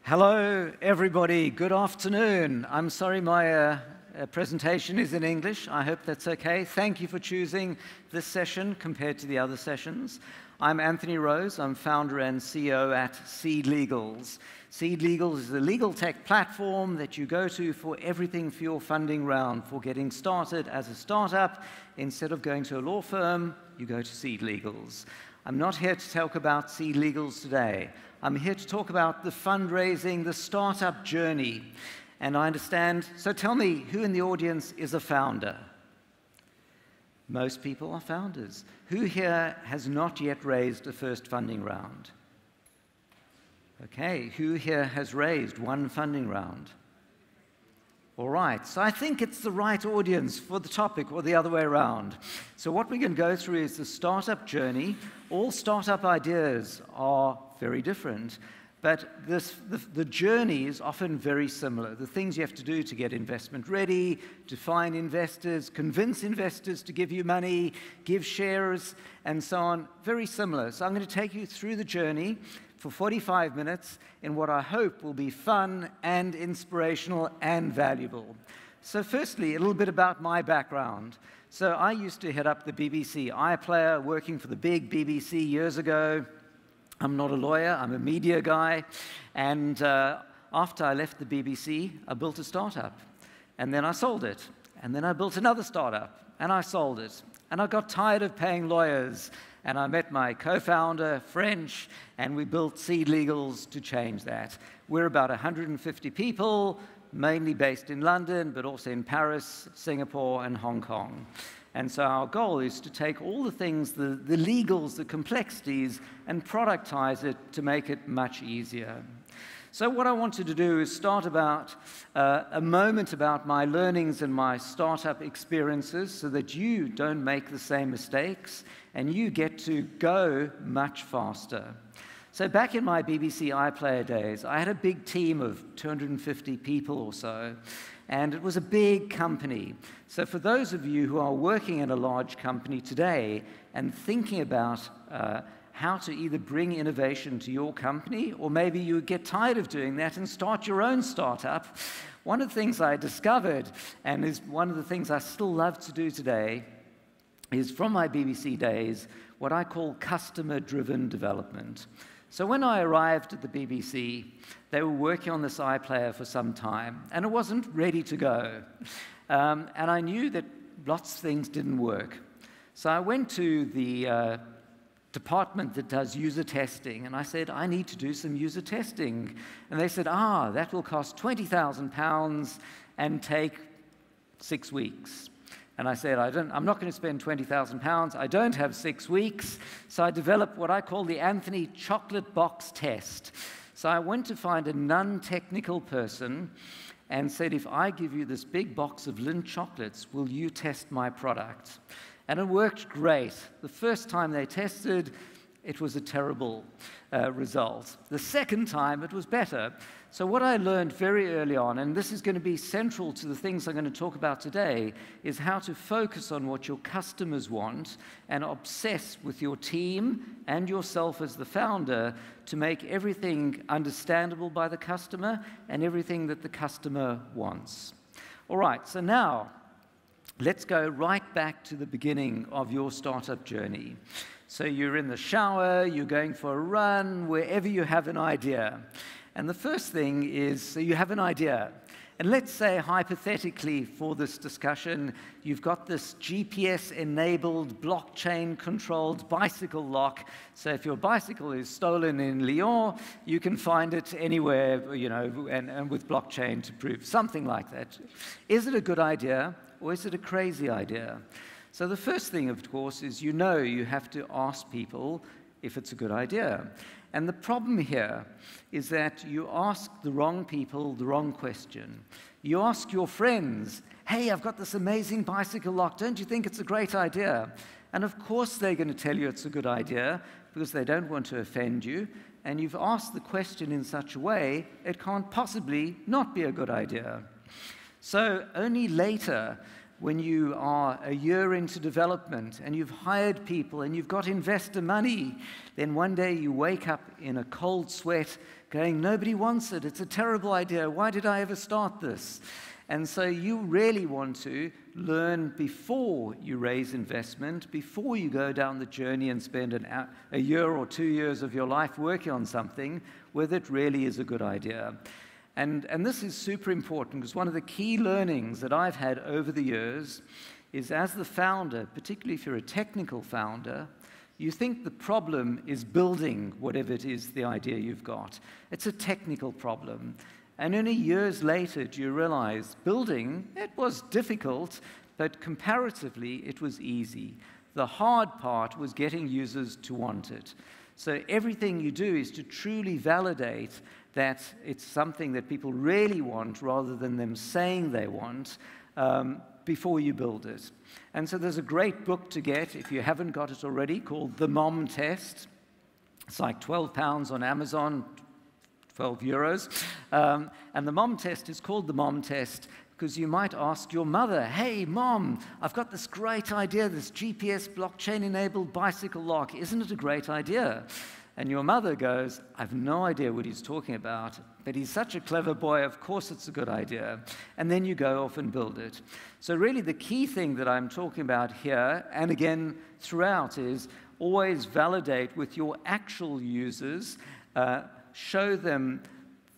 Hello, everybody. Good afternoon. I'm sorry my presentation is in English. I hope that's okay. Thank you for choosing this session compared to the other sessions. I'm Anthony Rose. I'm founder and CEO at Seed Legals. Seed Legals is a legal tech platform that you go to for everything for your funding round, for getting started as a startup. Instead of going to a law firm, you go to Seed Legals. I'm not here to talk about Seed Legals today. I'm here to talk about the fundraising, the startup journey. And I understand, so tell me, who in the audience is a founder? Most people are founders. Who here has not yet raised a first funding round? Okay, who here has raised one funding round? All right, so I think it's the right audience for the topic, or the other way around. So what we can go through is the startup journey. All startup ideas are very different, but the journey is often very similar. The things you have to do to get investment ready, to find investors, convince investors to give you money, give shares, and so on, very similar. So I'm going to take you through the journey for 45 minutes in what I hope will be fun and inspirational and valuable. So firstly, a little bit about my background. So I used to head up the BBC iPlayer, working for the big BBC years ago. I'm not a lawyer, I'm a media guy. And after I left the BBC, I built a startup. And then I sold it. And then I built another startup, and I sold it. And I got tired of paying lawyers. And I met my co-founder, French, and we built Seed Legals to change that. We're about 150 people, mainly based in London, but also in Paris, Singapore, and Hong Kong. And so our goal is to take all the things, the legals, the complexities, and productize it to make it much easier. So what I wanted to do is start about a moment about my learnings and my startup experiences so that you don't make the same mistakes and you get to go much faster. So back in my BBC iPlayer days, I had a big team of 250 people or so, and it was a big company. So for those of you who are working in a large company today and thinking about how to either bring innovation to your company, or maybe you get tired of doing that and start your own startup, one of the things I discovered, and is one of the things I still love to do today, is from my BBC days, what I call customer-driven development. So when I arrived at the BBC, they were working on this iPlayer for some time, and it wasn't ready to go. And I knew that lots of things didn't work. So I went to the department that does user testing, and I said, I need to do some user testing. And they said, that will cost £20,000 and take 6 weeks. And I said, I'm not going to spend £20,000. I don't have 6 weeks. So I developed what I call the Anthony Chocolate Box Test. So I went to find a non-technical person and said, if I give you this big box of Lindt chocolates, will you test my product? And it worked great. The first time they tested, it was a terrible result. The second time, it was better. So what I learned very early on, and this is going to be central to the things I'm going to talk about today, is how to focus on what your customers want and obsess with your team and yourself as the founder to make everything understandable by the customer and everything that the customer wants. All right, so now, let's go right back to the beginning of your startup journey. So you're in the shower, you're going for a run, wherever you have an idea. And the first thing is, so you have an idea. And let's say, hypothetically, for this discussion, you've got this GPS-enabled, blockchain-controlled bicycle lock. So if your bicycle is stolen in Lyon, you can find it anywhere, you know, and with blockchain to prove something like that. Is it a good idea, or is it a crazy idea? So the first thing, of course, is you have to ask people if it's a good idea. And the problem here is that you ask the wrong people the wrong question. You ask your friends, hey, I've got this amazing bicycle lock, don't you think it's a great idea? And of course they're going to tell you it's a good idea because they don't want to offend you, and you've asked the question in such a way it can't possibly not be a good idea. So only later, when you are a year into development and you've hired people and you've got investor money, then one day you wake up in a cold sweat going, nobody wants it, it's a terrible idea, why did I ever start this? And so you really want to learn before you raise investment, before you go down the journey and spend a year or 2 years of your life working on something, whether it really is a good idea. And this is super important, because one of the key learnings that I've had over the years is, as the founder, particularly if you're a technical founder, you think the problem is building whatever it is, the idea you've got. It's a technical problem. And only years later do you realize building, it was difficult, but comparatively it was easy. The hard part was getting users to want it. So everything you do is to truly validate that it's something that people really want, rather than them saying they want, before you build it. And so there's a great book to get, if you haven't got it already, called The Mom Test. It's like £12 on Amazon, 12 euros. And the Mom Test is called the Mom Test because you might ask your mother, hey, Mom, I've got this great idea, this GPS blockchain-enabled bicycle lock. Isn't it a great idea? And your mother goes, I've no idea what he's talking about, but he's such a clever boy, of course it's a good idea. And then you go off and build it. So really the key thing that I'm talking about here, and again throughout, is always validate with your actual users, show them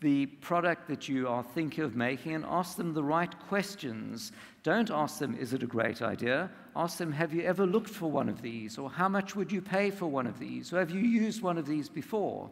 the product that you are thinking of making, and ask them the right questions. Don't ask them, is it a great idea? Ask them, have you ever looked for one of these? Or how much would you pay for one of these? Or have you used one of these before?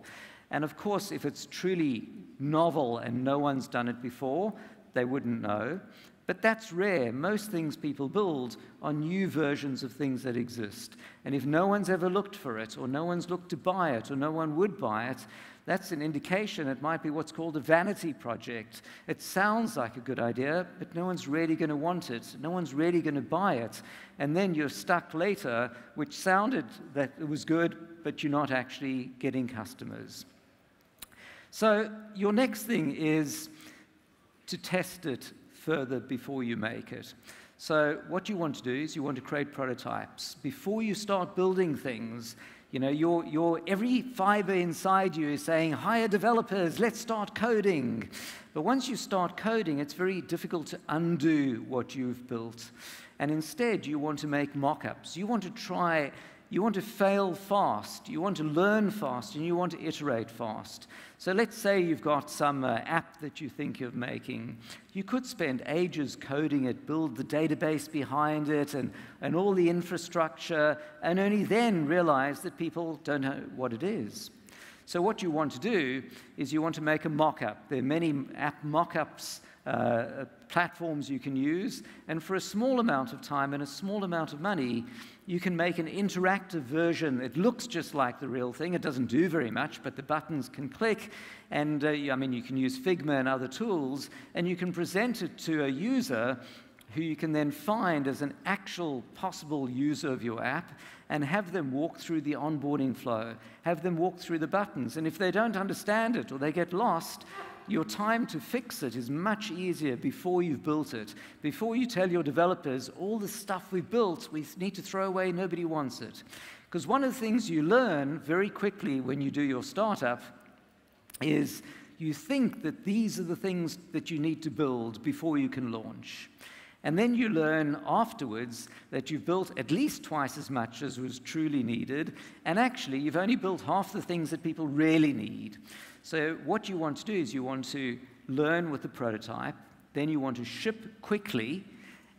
And of course, if it's truly novel and no one's done it before, they wouldn't know. But that's rare. Most things people build are new versions of things that exist. And if no one's ever looked for it, or no one's looked to buy it, or no one would buy it, that's an indication it might be what's called a vanity project. It sounds like a good idea, but no one's really going to want it. No one's really going to buy it. And then you're stuck later, which sounded that it was good, but you're not actually getting customers. So your next thing is to test it further before you make it. So what you want to do is you want to create prototypes. Before you start building things, you know, every fiber inside you is saying, hire developers, let's start coding. But once you start coding, it's very difficult to undo what you've built. And instead, you want to make mock-ups. You want to try, you want to fail fast, you want to learn fast, and you want to iterate fast. So let's say you've got some app that you think of making. You could spend ages coding it, build the database behind it, and all the infrastructure, and only then realize that people don't know what it is. So what you want to do is you want to make a mock-up. There are many app mock-ups, platforms you can use, and for a small amount of time and a small amount of money, you can make an interactive version. It looks just like the real thing. It doesn't do very much, but the buttons can click, and I mean, you can use Figma and other tools, and you can present it to a user who you can then find as an actual possible user of your app, and have them walk through the onboarding flow, have them walk through the buttons. And if they don't understand it or they get lost, your time to fix it is much easier before you've built it. Before you tell your developers, all the stuff we've built, we need to throw away, nobody wants it. Because one of the things you learn very quickly when you do your startup is you think that these are the things that you need to build before you can launch. And then you learn afterwards that you've built at least twice as much as was truly needed, and actually you've only built half the things that people really need. So what you want to do is you want to learn with the prototype, then you want to ship quickly,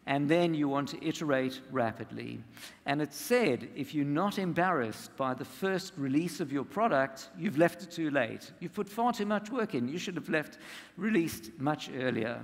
and then you want to iterate rapidly. And it's said, if you're not embarrassed by the first release of your product, you've left it too late. You've put far too much work in. You should have released much earlier.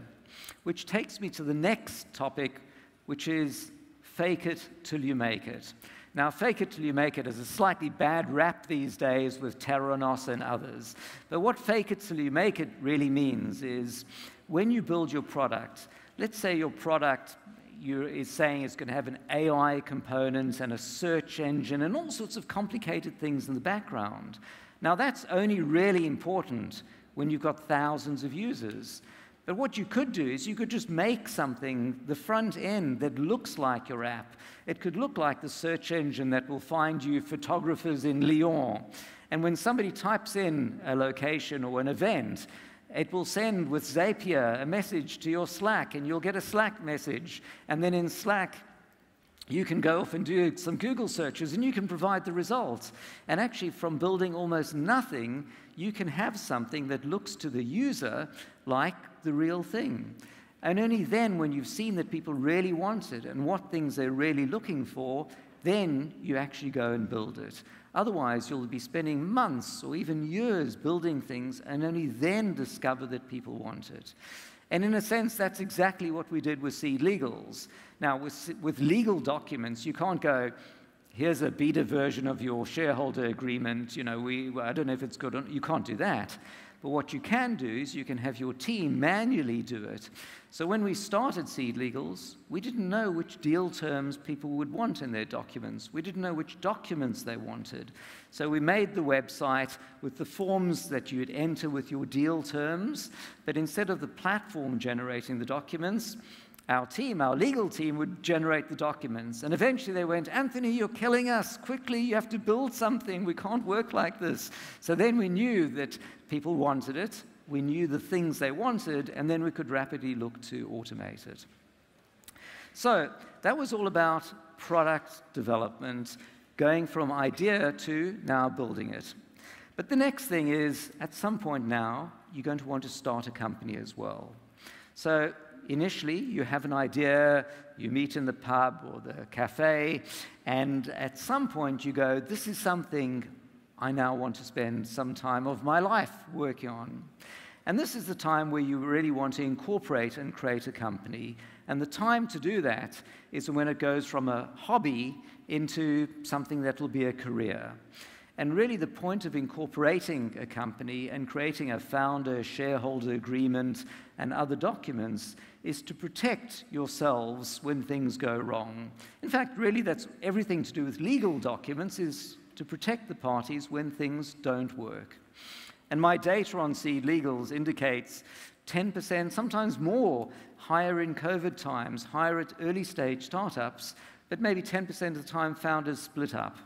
Which takes me to the next topic, which is fake it till you make it. Now, fake it till you make it is a slightly bad rap these days with Theranos and others. But what fake it till you make it really means is when you build your product, let's say your product is saying it's going to have an AI component and a search engine and all sorts of complicated things in the background. Now, that's only really important when you've got thousands of users. But what you could do is you could just make something, the front end, that looks like your app. It could look like the search engine that will find you photographers in Lyon. And when somebody types in a location or an event, it will send with Zapier a message to your Slack, and you'll get a Slack message. And then in Slack, you can go off and do some Google searches, and you can provide the results. And actually, from building almost nothing, you can have something that looks to the user like the real thing. And only then, when you've seen that people really want it and what things they're really looking for, then you actually go and build it. Otherwise, you'll be spending months or even years building things and only then discover that people want it. And in a sense, that's exactly what we did with Seed Legals. Now, with legal documents, you can't go, here's a beta version of your shareholder agreement, I don't know if it's good or not. You can't do that. But what you can do is you can have your team manually do it. So when we started Seed Legals, we didn't know which deal terms people would want in their documents. We didn't know which documents they wanted. So we made the website with the forms that you'd enter with your deal terms, but instead of the platform generating the documents, our legal team, would generate the documents. And eventually they went, Anthony, you're killing us. Quickly, you have to build something. We can't work like this. So then we knew that people wanted it. We knew the things they wanted, and then we could rapidly look to automate it. So that was all about product development, going from idea to now building it. But the next thing is, at some point now, you're going to want to start a company as well. So initially, you have an idea, you meet in the pub or the cafe, and at some point you go, this is something I now want to spend some time of my life working on. And this is the time where you really want to incorporate and create a company. And the time to do that is when it goes from a hobby into something that will be a career. And really the point of incorporating a company and creating a founder-shareholder agreement and other documents is to protect yourselves when things go wrong. In fact, really that's everything to do with legal documents, is to protect the parties when things don't work. And my data on Seed Legals indicates 10%, sometimes more, higher in COVID times, higher at early stage startups, but maybe 10% of the time founders split up.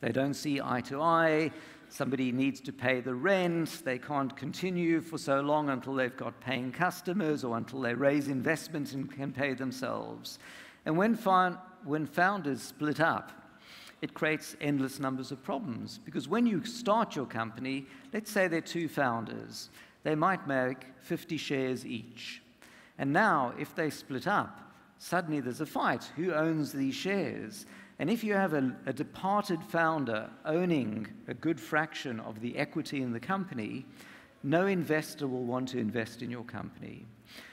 They don't see eye to eye. Somebody needs to pay the rent. They can't continue for so long until they've got paying customers or until they raise investment and can pay themselves. And when founders split up, it creates endless numbers of problems. Because when you start your company, let's say there are two founders. They might make 50 shares each. And now, if they split up, suddenly there's a fight. Who owns these shares? And if you have a departed founder owning a good fraction of the equity in the company, no investor will want to invest in your company.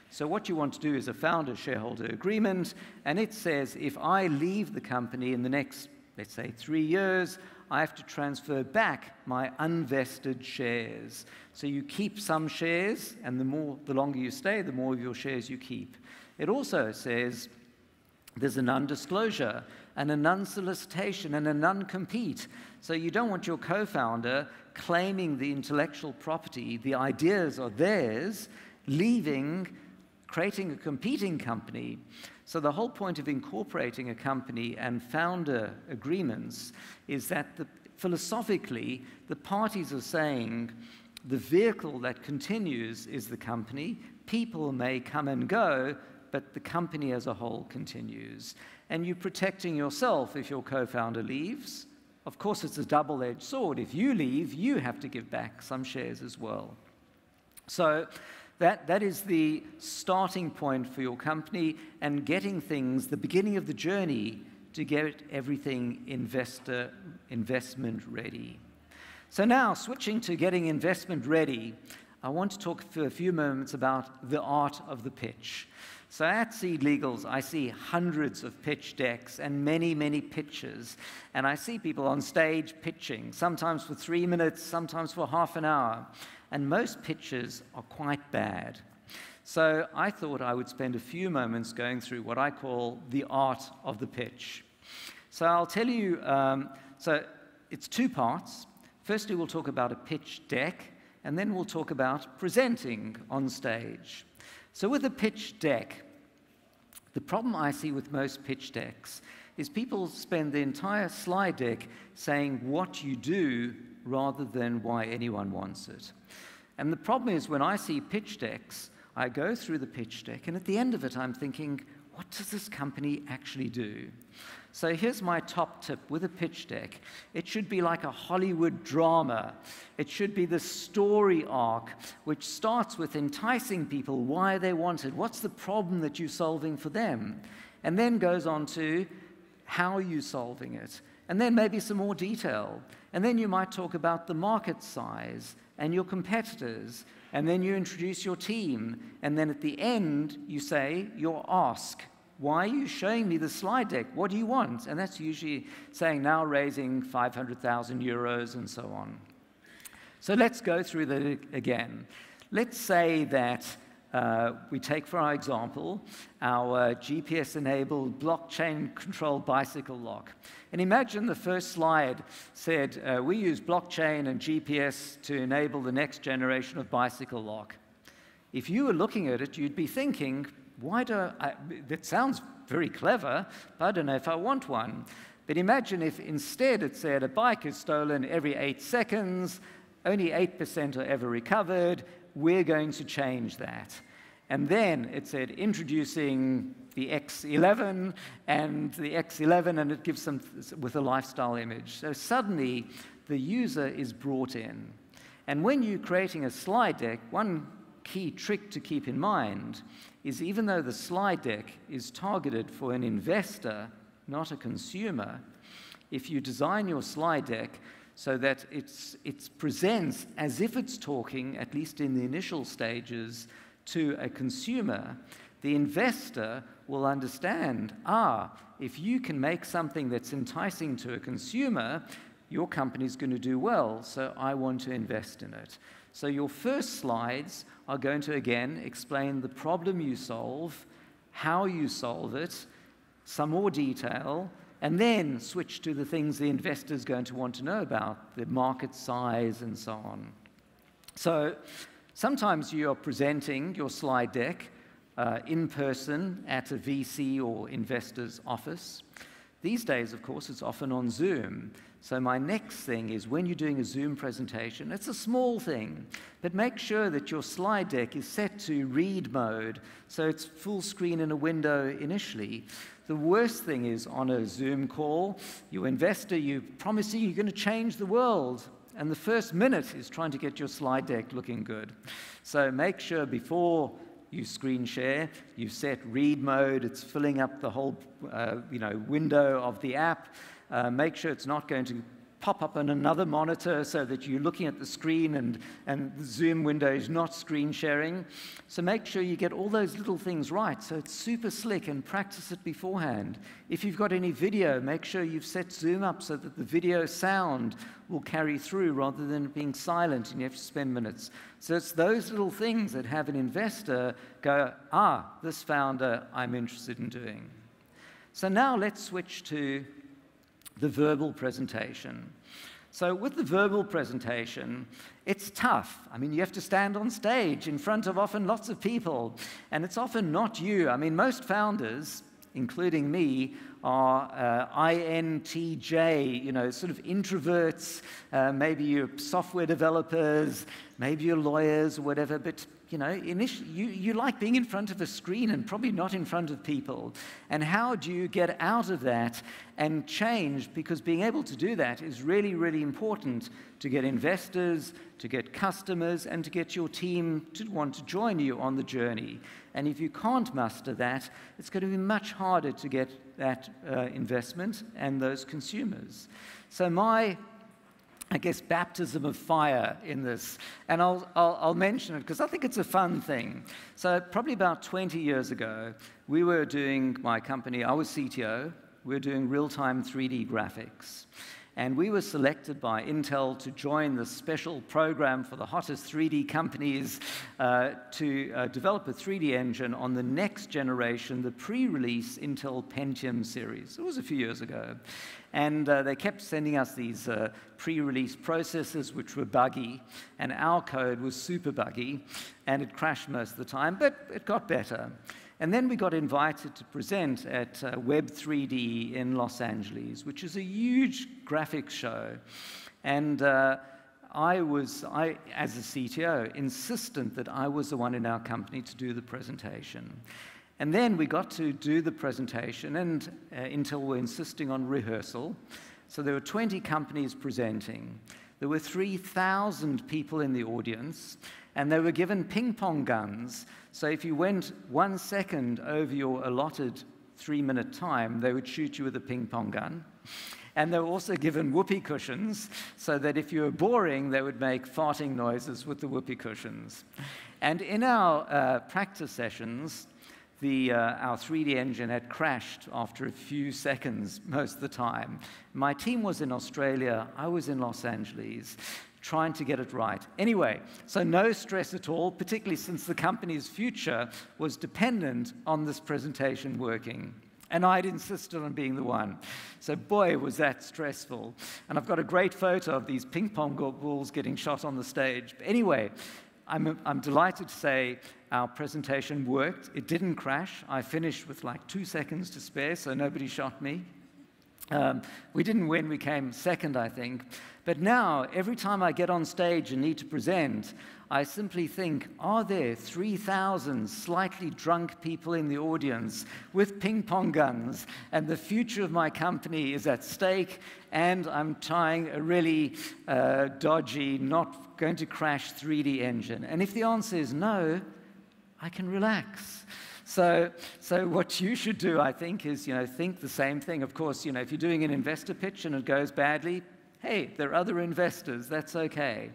So what you want to do is a founder-shareholder agreement, and it says if I leave the company in the next, let's say, 3 years, I have to transfer back my unvested shares. So you keep some shares, and the longer you stay, the more of your shares you keep. It also says there's a non-disclosure and a non-solicitation and a non-compete. So you don't want your co-founder claiming the intellectual property, the ideas are theirs, leaving, creating a competing company. So the whole point of incorporating a company and founder agreements is that philosophically, the parties are saying the vehicle that continues is the company. People may come and go, but the company as a whole continues. And you're protecting yourself if your co-founder leaves. Of course, it's a double-edged sword. If you leave, you have to give back some shares as well. So that is the starting point for your company and getting things, the beginning of the journey to get everything investment ready. So now, switching to getting investment ready, I want to talk for a few moments about the art of the pitch. So at Seed Legals, I see hundreds of pitch decks and many, many pitches. And I see people on stage pitching, sometimes for 3 minutes, sometimes for half an hour. And most pitches are quite bad. So I thought I would spend a few moments going through what I call the art of the pitch. So I'll tell you, so it's 2 parts. Firstly, we'll talk about a pitch deck, and then we'll talk about presenting on stage. So with a pitch deck, the problem I see with most pitch decks is people spend the entire slide deck saying what you do rather than why anyone wants it. And the problem is when I see pitch decks, I go through the pitch deck, and at the end of it, I'm thinking, what does this company actually do? So here's my top tip with a pitch deck. It should be like a Hollywood drama. It should be the story arc, which starts with enticing people why they want it, what's the problem that you're solving for them, and then goes on to how you're solving it, and then maybe some more detail. And then you might talk about the market size and your competitors, and then you introduce your team, and then at the end, you say your ask. Why are you showing me the slide deck? What do you want? And that's usually saying now raising 500,000 euros and so on. So let's go through that again. Let's say that we take, for our example, our GPS-enabled, blockchain-controlled bicycle lock. And imagine the first slide said, we use blockchain and GPS to enable the next generation of bicycle lock. If you were looking at it, you'd be thinking, that sounds very clever, but I don't know if I want one. But imagine if instead it said a bike is stolen every 8 seconds, only 8% are ever recovered, we're going to change that. And then it said introducing the X11 and the X11, and it gives them with a lifestyle image. So suddenly the user is brought in. And when you're creating a slide deck, one key trick to keep in mind is even though the slide deck is targeted for an investor, not a consumer, if you design your slide deck so that it presents as if it's talking, at least in the initial stages, to a consumer, the investor will understand, if you can make something that's enticing to a consumer, your company's going to do well, so I want to invest in it. So your first slides are going to, again, explain the problem you solve, how you solve it, some more detail, and then switch to the things the investor is going to want to know about, the market size and so on. So sometimes you're presenting your slide deck in person at a VC or investor's office. These days, of course, it's often on Zoom. So my next thing is when you're doing a Zoom presentation, it's a small thing, but make sure that your slide deck is set to read mode, so it's full screen in a window initially. The worst thing is on a Zoom call, your investor, you promise you're going to change the world, and the first minute is trying to get your slide deck looking good. So make sure before you screen share, you set read mode, it's filling up the whole window of the app. Make sure it's not going to pop up on another monitor so that you're looking at the screen and the Zoom window is not screen sharing. So make sure you get all those little things right so it's super slick and practice it beforehand. If you've got any video, make sure you've set Zoom up so that the video sound will carry through rather than being silent and you have to spend minutes. So it's those little things that have an investor go, this founder I'm interested in doing. So now let's switch to the verbal presentation. So with the verbal presentation, it's tough. I mean, you have to stand on stage in front of often lots of people, and it's often not you. I mean, most founders, including me, are INTJ, sort of introverts. Maybe you're software developers, maybe you're lawyers or whatever, but initially, you like being in front of a screen and probably not in front of people. And how do you get out of that and change? Because being able to do that is really, really important to get investors, to get customers, and to get your team to want to join you on the journey. And if you can't master that, it's going to be much harder to get that investment and those consumers. So my baptism of fire in this, and I'll mention it because I think it's a fun thing. So probably about 20 years ago, we were doing, my company, I was CTO, we were doing real-time 3D graphics. And we were selected by Intel to join the special program for the hottest 3D companies to develop a 3D engine on the next generation, the pre-release Intel Pentium series. It was a few years ago. And they kept sending us these pre-release processors, which were buggy, and our code was super buggy, and it crashed most of the time, but it got better. And then we got invited to present at Web3D in Los Angeles, which is a huge graphics show. And I, as a CTO, insistent that I was the one in our company to do the presentation. And then we got to do the presentation, and Intel were insisting on rehearsal. So there were 20 companies presenting. There were 3,000 people in the audience, and they were given ping-pong guns. So if you went 1 second over your allotted 3-minute time, they would shoot you with a ping-pong gun. And they were also given whoopee cushions, so that if you were boring, they would make farting noises with the whoopee cushions. And in our practice sessions, our 3D engine had crashed after a few seconds most of the time. My team was in Australia, I was in Los Angeles, trying to get it right. Anyway, so no stress at all, particularly since the company's future was dependent on this presentation working. And I'd insisted on being the one. So boy, was that stressful. And I've got a great photo of these ping pong balls getting shot on the stage. But anyway, I'm delighted to say our presentation worked. It didn't crash. I finished with like 2 seconds to spare, so nobody shot me. We didn't win. We came second, I think. But now, every time I get on stage and need to present, I simply think, are there 3,000 slightly drunk people in the audience with ping-pong guns, and the future of my company is at stake, and I'm trying a really dodgy, not going to crash 3D engine? And if the answer is no, I can relax. So what you should do, I think, is think the same thing. Of course, if you're doing an investor pitch and it goes badly, hey, there are other investors. That's okay.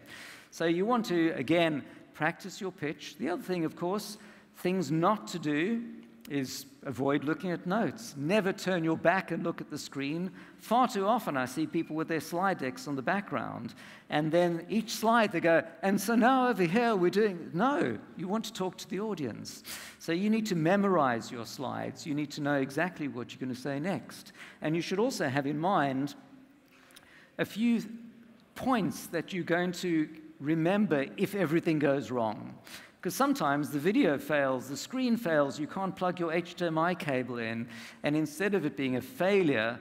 So you want to, again, practice your pitch. The other thing, of course, things not to do is avoid looking at notes. Never turn your back and look at the screen. Far too often I see people with their slide decks on the background, and then each slide they go, and so now over here we're doing... No, you want to talk to the audience. So you need to memorize your slides. You need to know exactly what you're going to say next. And you should also have in mind a few points that you're going to remember if everything goes wrong. Because sometimes the video fails, the screen fails, you can't plug your HDMI cable in, and instead of it being a failure,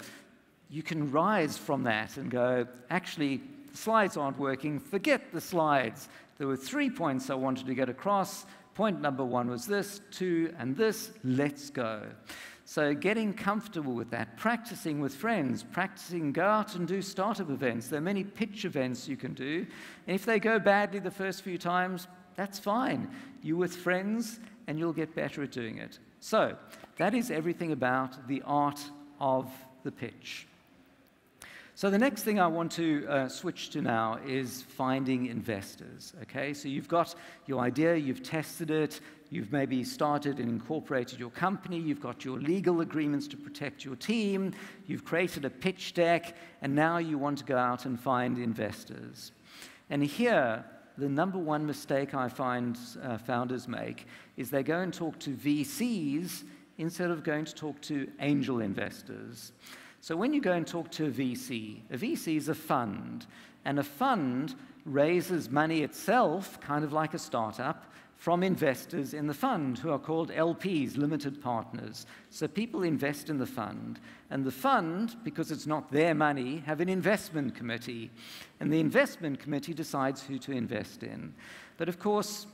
you can rise from that and go, actually, the slides aren't working, forget the slides. There were 3 points I wanted to get across. Point number 1 was this, 2, and this, let's go. So getting comfortable with that, practicing with friends, practicing, go out and do startup events. There are many pitch events you can do, and if they go badly the first few times, that's fine. You're with friends, and you'll get better at doing it. So that is everything about the art of the pitch. So the next thing I want to switch to now is finding investors. Okay, so you've got your idea, you've tested it, you've maybe started and incorporated your company, you've got your legal agreements to protect your team, you've created a pitch deck, and now you want to go out and find investors. And here, the number one mistake I find founders make is they go and talk to VCs instead of going to talk to angel investors. So when you go and talk to a VC is a fund, and a fund raises money itself, kind of like a startup, from investors in the fund, who are called LPs, limited partners. So people invest in the fund, and the fund, because it's not their money, have an investment committee, and the investment committee decides who to invest in. But of course,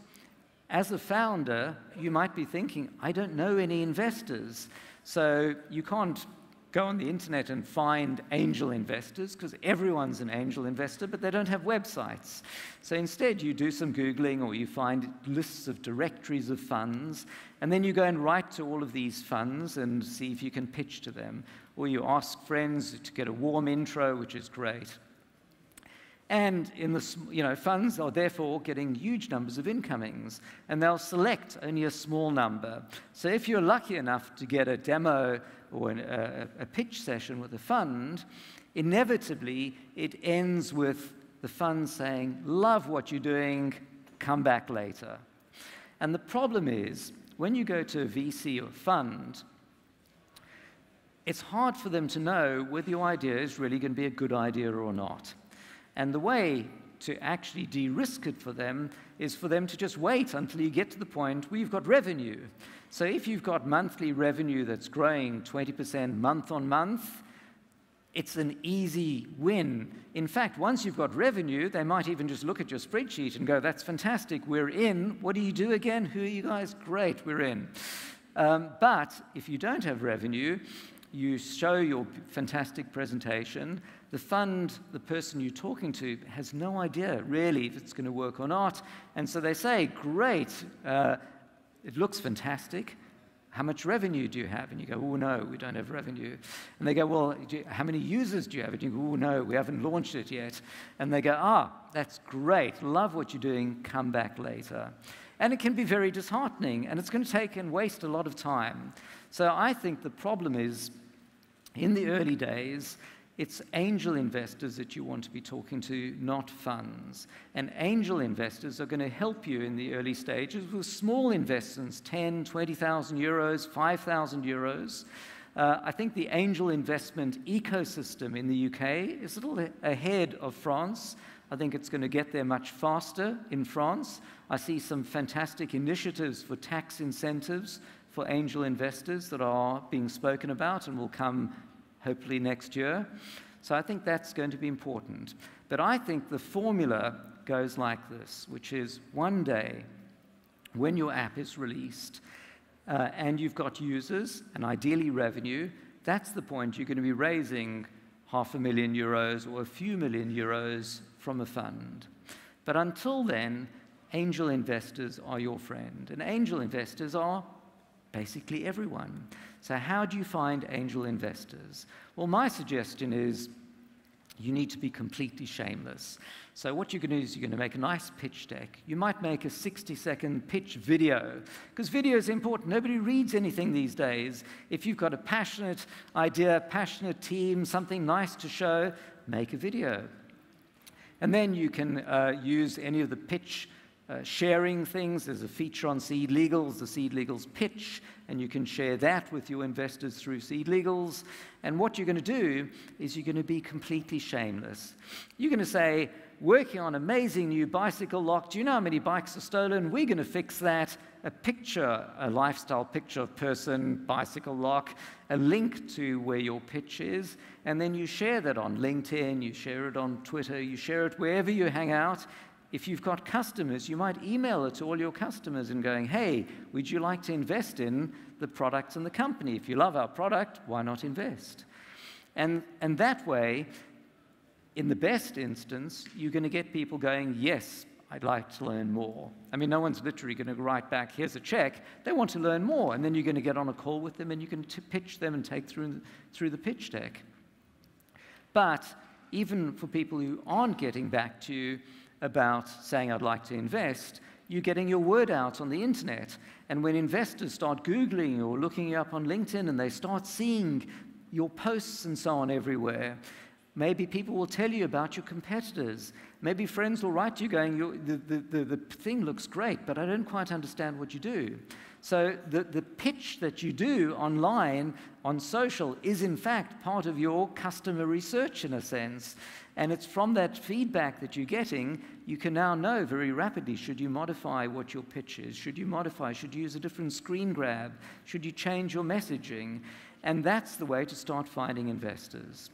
as a founder, you might be thinking, I don't know any investors, so you can't go on the internet and find angel investors, because everyone's an angel investor, but they don't have websites. So instead, you do some Googling, or you find lists of directories of funds, and then you go and write to all of these funds and see if you can pitch to them. Or you ask friends to get a warm intro, which is great. And in the, funds are therefore getting huge numbers of incomings, and they'll select only a small number. So if you're lucky enough to get a demo or a pitch session with a fund, inevitably it ends with the fund saying, love what you're doing, come back later. And the problem is, when you go to a VC or fund, it's hard for them to know whether your idea is really going to be a good idea or not. And the way to actually de-risk it for them is for them to just wait until you get to the point where you've got revenue. So if you've got monthly revenue that's growing 20% month on month, it's an easy win. In fact, once you've got revenue, they might even just look at your spreadsheet and go, that's fantastic, we're in. What do you do again? Who are you guys? Great, we're in. But if you don't have revenue, you show your fantastic presentation. The fund, the person you're talking to, has no idea really if it's going to work or not. And so they say, great, it looks fantastic. How much revenue do you have? And you go, oh, no, we don't have revenue. And they go, well, how many users do you have? And you go, oh, no, we haven't launched it yet. And they go, that's great. Love what you're doing. Come back later. And it can be very disheartening, and it's going to take and waste a lot of time. So I think the problem is, in the early days, it's angel investors that you want to be talking to, not funds. And angel investors are going to help you in the early stages with small investments, 10, 20,000 euros, 5,000 euros. I think the angel investment ecosystem in the UK is a little ahead of France. I think it's going to get there much faster in France. I see some fantastic initiatives for tax incentives for angel investors that are being spoken about and will come hopefully next year. So I think that's going to be important. But I think the formula goes like this, which is one day when your app is released and you've got users and ideally revenue, that's the point you're going to be raising €500,000 or a few million euros from a fund. But until then, angel investors are your friend. And angel investors are basically everyone. So how do you find angel investors? Well, my suggestion is you need to be completely shameless. So what you're going to do is you're going to make a nice pitch deck. You might make a 60-second pitch video, because video is important. Nobody reads anything these days. If you've got a passionate idea, passionate team, something nice to show, make a video. And then you can use any of the pitch sharing things. There's a feature on Seed Legals, the Seed Legals pitch, and you can share that with your investors through Seed Legals. And what you're going to do is you're going to be completely shameless. You're going to say, working on amazing new bicycle lock. Do you know how many bikes are stolen? We're going to fix that. A picture, a lifestyle picture of person, bicycle lock, a link to where your pitch is, and then you share that on LinkedIn, you share it on Twitter, you share it wherever you hang out. If you've got customers, you might email it to all your customers and going, hey, would you like to invest in the products and the company? If you love our product, why not invest? And that way, in the best instance, you're going to get people going, yes, I'd like to learn more. I mean, no one's literally going to write back, here's a check. They want to learn more. And then you're going to get on a call with them and you can pitch them and take through the pitch deck. But even for people who aren't getting back to you about saying, I'd like to invest, you're getting your word out on the internet. And when investors start Googling or looking you up on LinkedIn and they start seeing your posts and so on everywhere, maybe people will tell you about your competitors. Maybe friends will write to you going, the thing looks great, but I don't quite understand what you do. So the pitch that you do online, on social, is in fact part of your customer research in a sense. And it's from that feedback that you're getting, you can now know very rapidly, should you modify what your pitch is? Should you modify? Should you use a different screen grab? Should you change your messaging? And that's the way to start finding investors.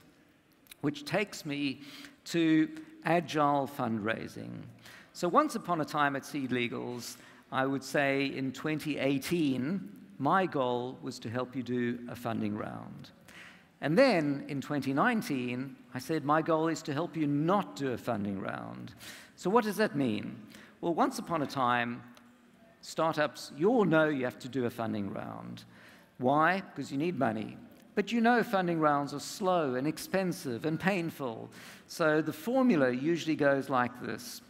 Which takes me to agile fundraising. So once upon a time at Seed Legals, I would say in 2018, my goal was to help you do a funding round. And then in 2019, I said my goal is to help you not do a funding round. So what does that mean? Well, once upon a time, startups, you all know you have to do a funding round. Why? Because you need money. But you know funding rounds are slow and expensive and painful. So the formula usually goes like this.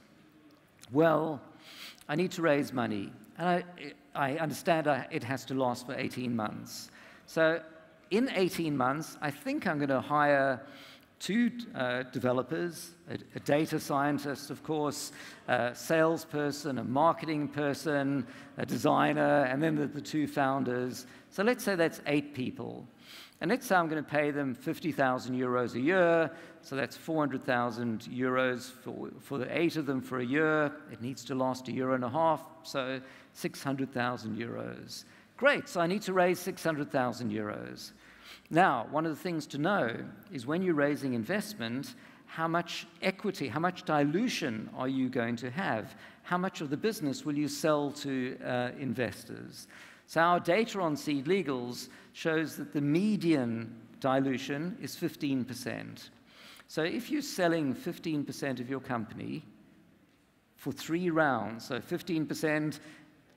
Well, I need to raise money. And I understand it has to last for 18 months. So in 18 months, I think I'm going to hire two developers, a data scientist, of course, a salesperson, a marketing person, a designer, and then the two founders. So let's say that's 8 people. And let's say I'm going to pay them 50,000 euros a year, so that's 400,000 euros for the 8 of them for a year. It needs to last a year and a half, so 600,000 euros. Great, so I need to raise 600,000 euros. Now, one of the things to know is when you're raising investment, how much equity, how much dilution are you going to have? How much of the business will you sell to investors? So our data on Seed Legals shows that the median dilution is 15%. So if you're selling 15% of your company for 3 rounds, so 15%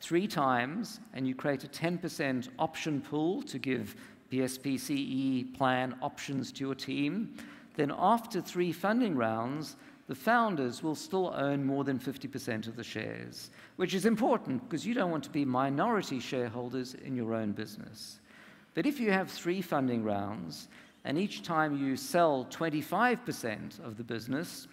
3 times, and you create a 10% option pool to give PSPCE plan options to your team, then after 3 funding rounds, the founders will still own more than 50% of the shares, which is important because you don't want to be minority shareholders in your own business. But if you have 3 funding rounds, and each time you sell 25% of the business,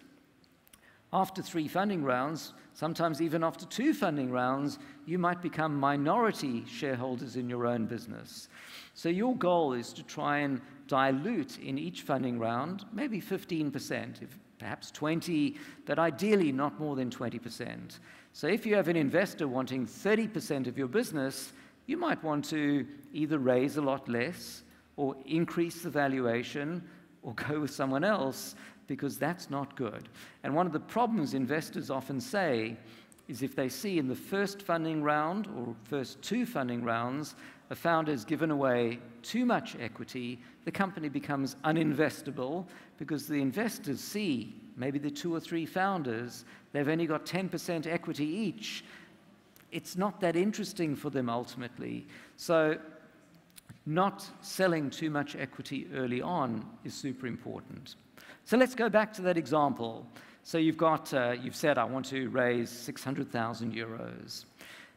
after 3 funding rounds, sometimes even after 2 funding rounds, you might become minority shareholders in your own business. So your goal is to try and dilute in each funding round, maybe 15%, perhaps 20%, but ideally not more than 20%. So if you have an investor wanting 30% of your business, you might want to either raise a lot less or increase the valuation or go with someone else, because that's not good. And one of the problems investors often say is if they see in the first funding round or first 2 funding rounds, a founder has given away too much equity, the company becomes uninvestable because the investors see, maybe the 2 or 3 founders, they've only got 10% equity each. It's not that interesting for them ultimately. So not selling too much equity early on is super important. So let's go back to that example. So you've said, I want to raise 600,000 euros.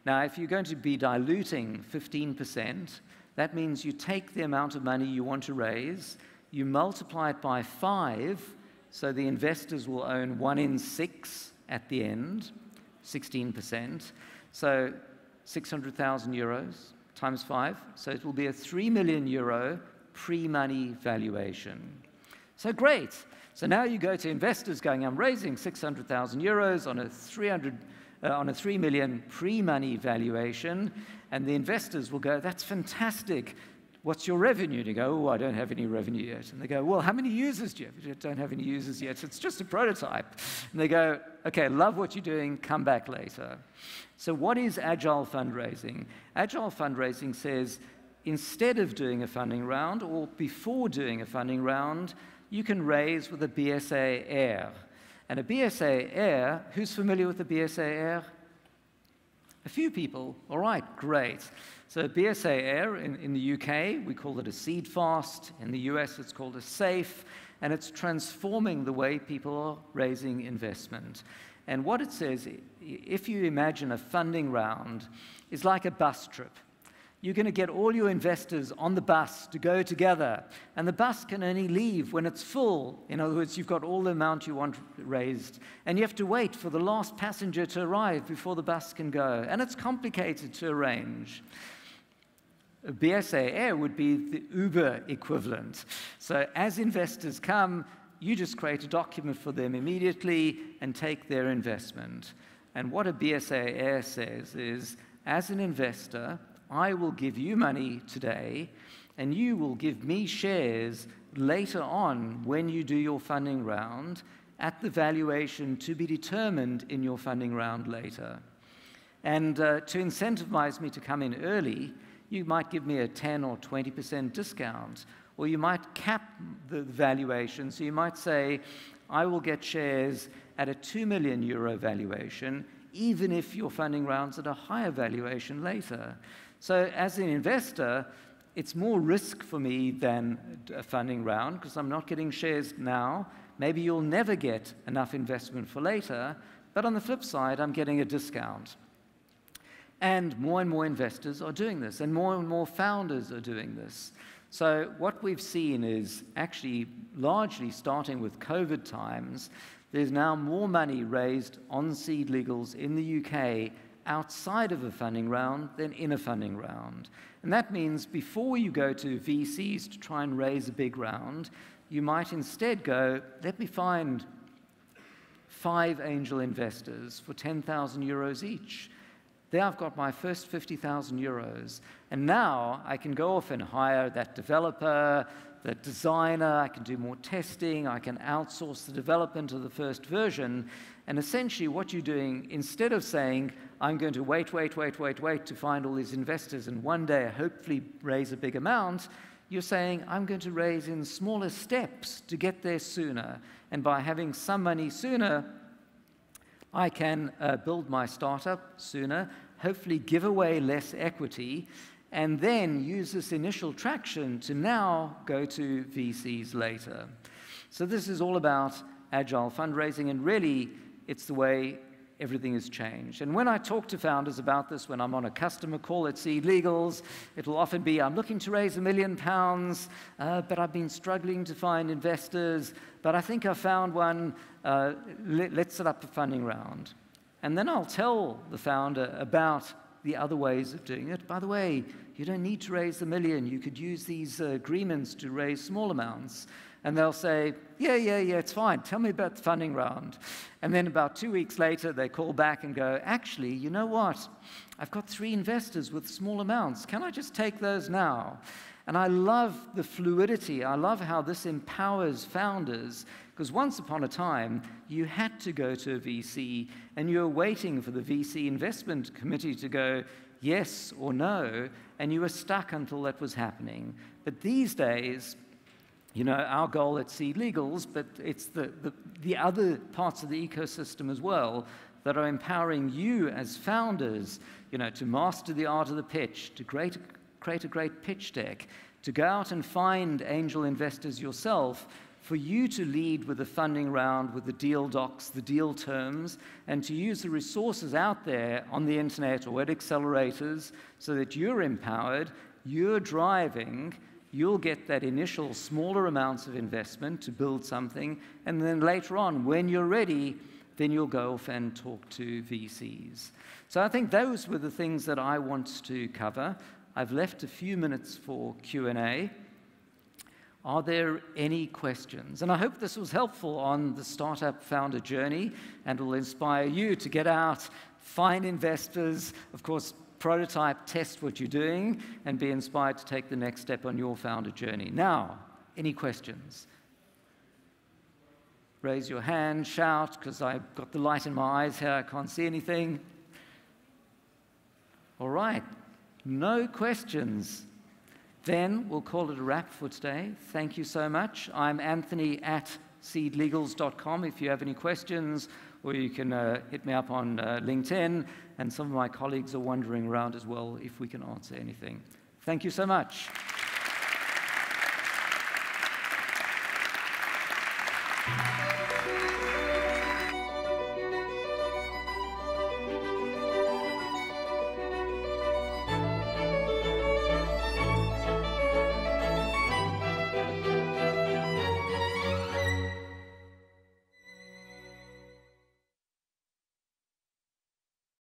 Now, if you're going to be diluting 15%, that means you take the amount of money you want to raise, you multiply it by 5, so the investors will own 1 in 6 at the end, 16%. So 600,000 euros times 5, so it will be a 3 million euro pre-money valuation. So great. So now you go to investors going, I'm raising 600,000 euros on a 3 million pre-money valuation, and the investors will go, that's fantastic. What's your revenue? And you go, oh, I don't have any revenue yet. And they go, well, how many users do you have? You don't have any users yet. It's just a prototype. And they go, okay, love what you're doing. Come back later. So what is agile fundraising? Agile fundraising says, instead of doing a funding round or before doing a funding round, you can raise with a BSA Air. And a BSA Air, who's familiar with the BSA Air? A few people. All right, great. So BSA Air in the UK, we call it a seed fast. In the US, it's called a SAFE. And it's transforming the way people are raising investment. And what it says, if you imagine a funding round, is like a bus trip. You're going to get all your investors on the bus to go together, and the bus can only leave when it's full. In other words, you've got all the amount you want raised, and you have to wait for the last passenger to arrive before the bus can go, and it's complicated to arrange. A BSA Air would be the Uber equivalent. So as investors come, you just create a document for them immediately and take their investment. And what a BSA Air says is, as an investor, I will give you money today, and you will give me shares later on when you do your funding round at the valuation to be determined in your funding round later. And to incentivize me to come in early, you might give me a 10 or 20% discount, or you might cap the valuation. So you might say, I will get shares at a 2 million euro valuation, even if your funding round's at a higher valuation later. So as an investor, it's more risk for me than a funding round because I'm not getting shares now. Maybe you'll never get enough investment for later, but on the flip side, I'm getting a discount. And more investors are doing this, and more founders are doing this. So what we've seen is actually largely starting with COVID times, there's now more money raised on seed legals in the UK outside of a funding round than in a funding round. And that means before you go to VCs to try and raise a big round, you might instead go, let me find 5 angel investors for 10,000 euros each. There I've got my first 50,000 euros. And now I can go off and hire that developer, that designer, I can do more testing, I can outsource the development of the first version. And essentially what you're doing, instead of saying, I'm going to wait to find all these investors and one day hopefully raise a big amount, you're saying, I'm going to raise in smaller steps to get there sooner. And by having some money sooner, I can build my startup sooner, hopefully give away less equity, and then use this initial traction to now go to VCs later. So this is all about agile fundraising, and really it's the way everything has changed. And when I talk to founders about this, when I'm on a customer call at Seed Legals, it'll often be, I'm looking to raise £1 million, but I've been struggling to find investors, but I think I found one, let's set up a funding round. And then I'll tell the founder about the other ways of doing it. By the way, you don't need to raise the $1 million. You could use these agreements to raise small amounts. And they'll say, yeah, it's fine. Tell me about the funding round. And then about 2 weeks later, they call back and go, actually, you know what? I've got 3 investors with small amounts. Can I just take those now? And I love the fluidity. I love how this empowers founders, because once upon a time, you had to go to a VC, and you were waiting for the VC investment committee to go yes or no, and you were stuck until that was happening. But these days, you know, our goal at Seed Legals, but it's the other parts of the ecosystem as well that are empowering you as founders, you know, to master the art of the pitch, to create a great pitch deck, to go out and find angel investors yourself, for you to lead with the funding round, with the deal docs, the deal terms, and to use the resources out there on the internet or at accelerators so that you're empowered, you're driving, you'll get that initial smaller amounts of investment to build something, and then later on, when you're ready, then you'll go off and talk to VCs. So I think those were the things that I want to cover. I've left a few minutes for Q&A. Are there any questions? And I hope this was helpful on the startup founder journey and will inspire you to get out, find investors, of course, prototype, test what you're doing, and be inspired to take the next step on your founder journey. Now, any questions? Raise your hand, shout, because I've got the light in my eyes here, I can't see anything. All right, no questions. Then we'll call it a wrap for today. Thank you so much. I'm Anthony at seedlegals.com if you have any questions, or you can hit me up on LinkedIn, and some of my colleagues are wandering around as well if we can answer anything. Thank you so much.